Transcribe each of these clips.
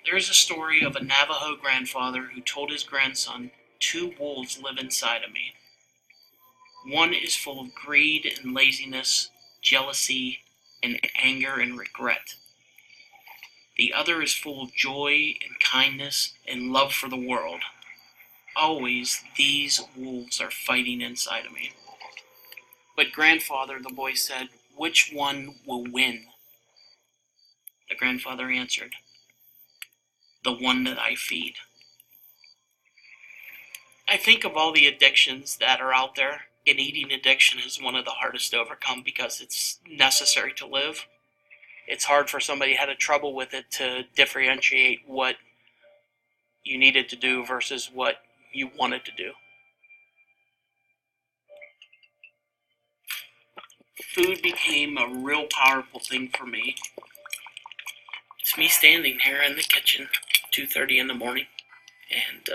There is a story of a Navajo grandfather who told his grandson, "Two wolves live inside of me. One is full of greed and laziness, jealousy, and anger and regret. The other is full of joy and kindness and love for the world. Always these wolves are fighting inside of me." "But grandfather," the boy said, "which one will win?" The grandfather answered, "The one that I feed." I think of all the addictions that are out there, and eating addiction is one of the hardest to overcome because it's necessary to live. It's hard for somebody who had trouble with it to differentiate what you needed to do versus what you wanted to do. Food became a real powerful thing for me. It's me standing here in the kitchen, 2:30 in the morning, and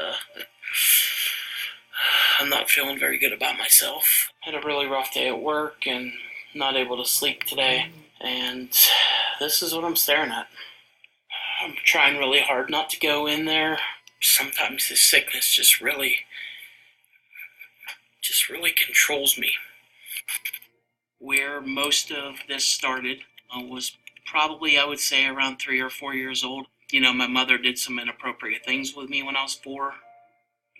I'm not feeling very good about myself. I had a really rough day at work and not able to sleep today, and this is what I'm staring at. I'm trying really hard not to go in there. Sometimes this sickness just really controls me. Where most of this started was probably, I would say, around 3 or 4 years old. My mother did some inappropriate things with me when I was 4.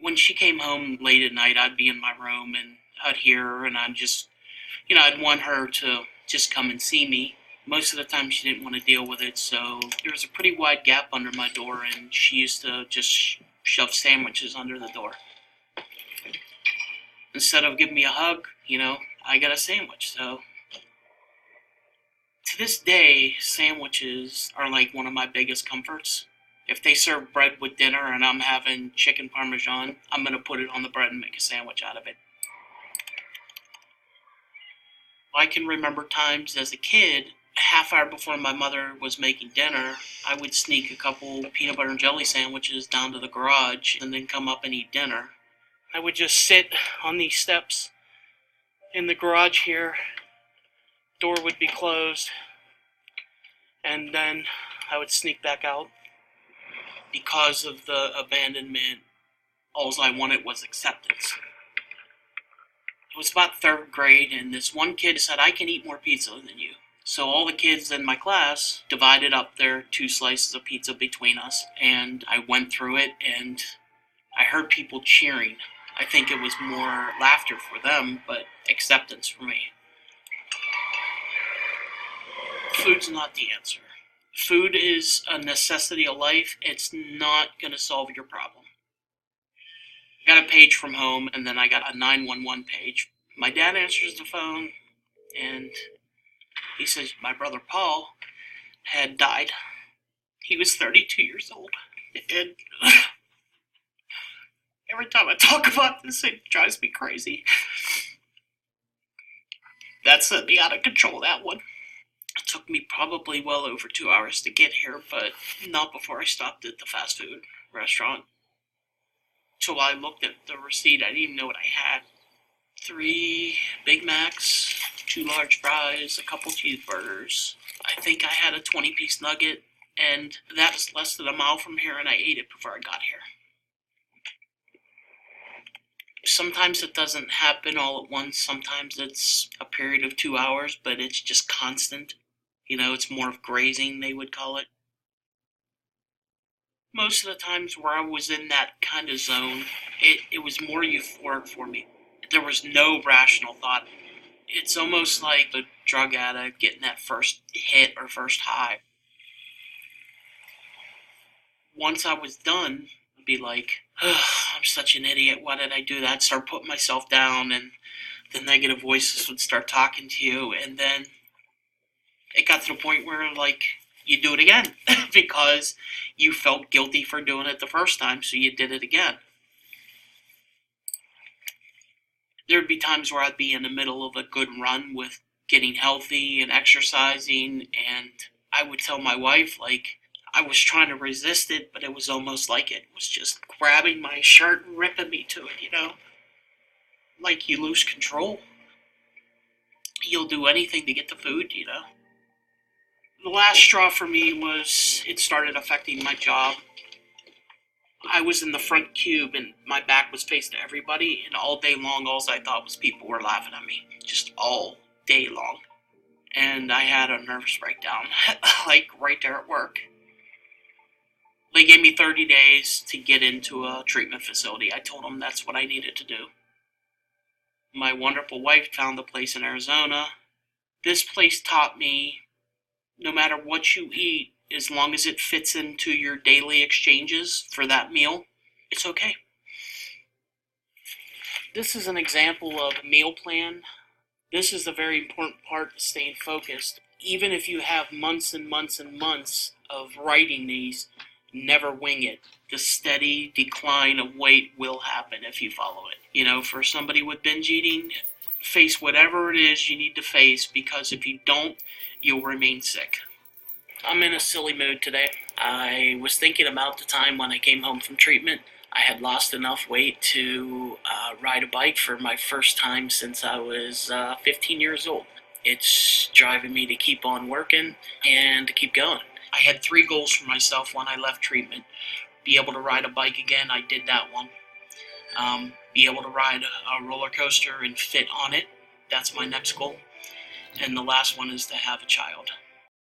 When she came home late at night, I'd be in my room and I'd hear her, and I'd want her to just come and see me. Most of the time she didn't want to deal with it, so there was a pretty wide gap under my door, and she used to just shove sandwiches under the door. Instead of giving me a hug, I got a sandwich. So to this day, sandwiches are like one of my biggest comforts. If they serve bread with dinner and I'm having chicken parmesan, I'm going to put it on the bread and make a sandwich out of it. I can remember times as a kid, a half hour before my mother was making dinner, I would sneak a couple peanut butter and jelly sandwiches down to the garage and then come up and eat dinner. I would just sit on these steps in the garage here, door would be closed, and then I would sneak back out. Because of the abandonment, all I wanted was acceptance. It was about 3rd grade, and this one kid said, "I can eat more pizza than you." So all the kids in my class divided up their 2 slices of pizza between us, and I went through it, and I heard people cheering. I think it was more laughter for them, but acceptance for me. Food's not the answer. Food is a necessity of life. It's not going to solve your problem. I got a page from home, and then I got a 911 page. My dad answers the phone, and he says my brother Paul had died. He was 32 years old. And every time I talk about this, it drives me crazy. That sent me out of control, that one. It took me probably well over 2 hours to get here, but not before I stopped at the fast food restaurant. So I looked at the receipt. I didn't even know what I had. 3 Big Macs, 2 large fries, a couple cheeseburgers. I think I had a 20-piece nugget, and that was less than a mile from here, and I ate it before I got here. Sometimes it doesn't happen all at once. Sometimes it's a period of 2 hours, but it's just constant. It's more of grazing, they would call it. Most of the times where I was in that kind of zone, it was more euphoric for me. There was no rational thought. It's almost like a drug addict getting that first hit or first high. Once I was done, I'd be like, "Ugh, I'm such an idiot. Why did I do that?" Start putting myself down, and the negative voices would start talking to you, and then it got to the point where, like, you do it again because you felt guilty for doing it the first time, so you did it again. There'd be times where I'd be in the middle of a good run with getting healthy and exercising, and I would tell my wife, like, I was trying to resist it, but it was almost like it was just grabbing my shirt and ripping me to it. Like, you lose control. You'll do anything to get the food. The last straw for me was it started affecting my job. I was in the front cube and my back was faced to everybody, and all day long, all I thought was people were laughing at me, just all day long. And I had a nervous breakdown, like right there at work. They gave me 30 days to get into a treatment facility. I told them that's what I needed to do. My wonderful wife found a place in Arizona. This place taught me no matter what you eat, as long as it fits into your daily exchanges for that meal, it's okay. This is an example of a meal plan. This is the very important part to staying focused. Even if you have months and months and months of writing these, never wing it. The steady decline of weight will happen if you follow it. For somebody with binge eating, face whatever it is you need to face, because if you don't, you'll remain sick. I'm in a silly mood today. I was thinking about the time when I came home from treatment. I had lost enough weight to ride a bike for my first time since I was 15 years old. It's driving me to keep on working and to keep going. I had 3 goals for myself when I left treatment. Be able to ride a bike again, I did that one. Be able to ride a roller coaster and fit on it, that's my next goal. And the last one is to have a child.